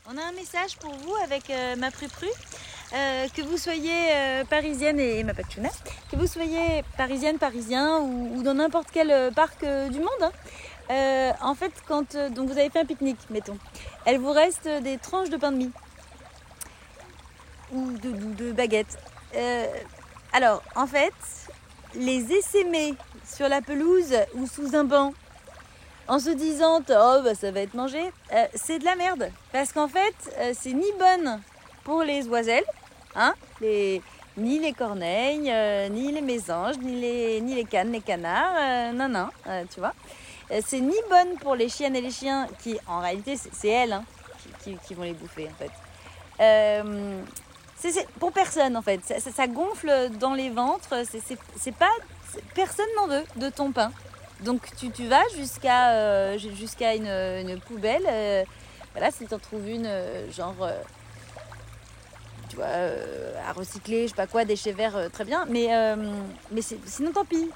On a un message pour vous avec ma Prupru. Que vous soyez parisienne et ma Patchouna, que vous soyez parisienne, parisien ou dans n'importe quel parc du monde. En fait, quand donc vous avez fait un pique-nique, mettons, elle vous reste des tranches de pain de mie ou de baguettes. Alors, en fait, les essaimer sur la pelouse ou sous un banc en se disant « Oh, bah, ça va être mangé », c'est de la merde. Parce qu'en fait, c'est ni bonne pour les oiselles, hein, ni les corneilles, ni les mésanges, ni les cannes, les canards, non, tu vois. C'est ni bonne pour les chiennes et les chiens qui, en réalité, c'est elles hein, qui vont les bouffer, en fait. C'est pour personne, en fait. Ça gonfle dans les ventres. C'est pas... Personne n'en veut de ton pain. Donc tu vas jusqu'à une poubelle. Voilà, si tu en trouves une, tu vois, à recycler, je sais pas quoi, déchets verts, très bien. Mais sinon, tant pis.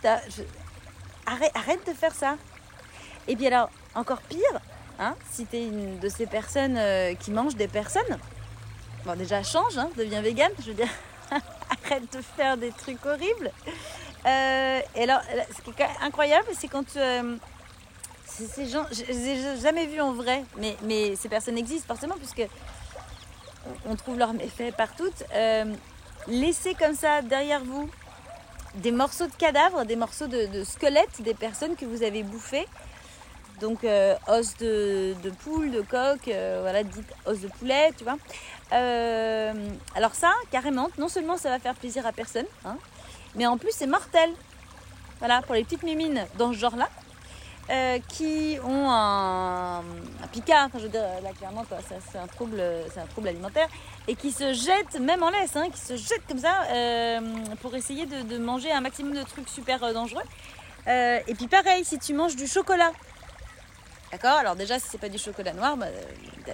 Arrête de faire ça. Et puis alors, encore pire, hein, si tu es une de ces personnes qui mangent des personnes, bon déjà change, hein, deviens végane, je veux dire, arrête de faire des trucs horribles. Et alors, ce qui est incroyable, c'est quand ces gens, je les ai jamais vus en vrai, mais ces personnes existent forcément puisque on trouve leurs méfaits partout. Laissez comme ça derrière vous des morceaux de cadavres, des morceaux de squelettes des personnes que vous avez bouffées. Donc os de poule, de coq, voilà, dit os de poulet, tu vois. Alors ça, carrément, non seulement ça va faire plaisir à personne, hein, mais en plus c'est mortel. Voilà, pour les petites mimines dans ce genre-là, qui ont un picard, enfin, je veux dire, là clairement, c'est un trouble alimentaire, et qui se jettent, même en laisse, hein, qui se jettent comme ça pour essayer de manger un maximum de trucs super dangereux. Et puis pareil, si tu manges du chocolat, d'accord, alors déjà si c'est pas du chocolat noir, bah,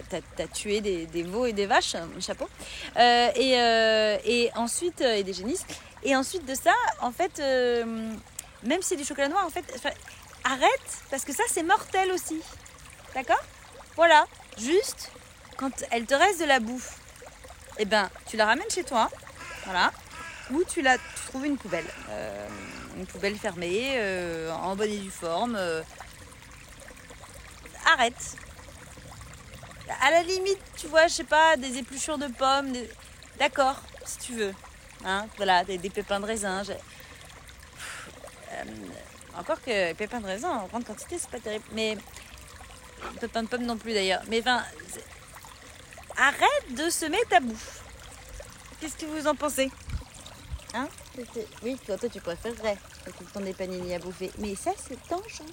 t'as tué des veaux et des vaches, chapeau. Et ensuite, et des génisses. Et ensuite de ça, en fait, même si c'est du chocolat noir, en fait, arrête, parce que ça c'est mortel aussi. D'accord ? Voilà, juste, quand elle te reste de la bouffe, eh ben, tu la ramènes chez toi, voilà, ou tu trouves une poubelle fermée, en bonne et due forme. Arrête. À la limite, tu vois, je sais pas, des épluchures de pommes, d'accord, si tu veux. Hein, voilà, des pépins de raisin. Encore que pépins de raisin en grande quantité, c'est pas terrible. Mais pépins de pommes non plus d'ailleurs. Mais enfin, arrête de semer ta bouffe. Qu'est-ce que vous en pensez? Hein? Oui, toi tu préférerais tout le temps des panini à bouffer. Mais ça, c'est dangereux.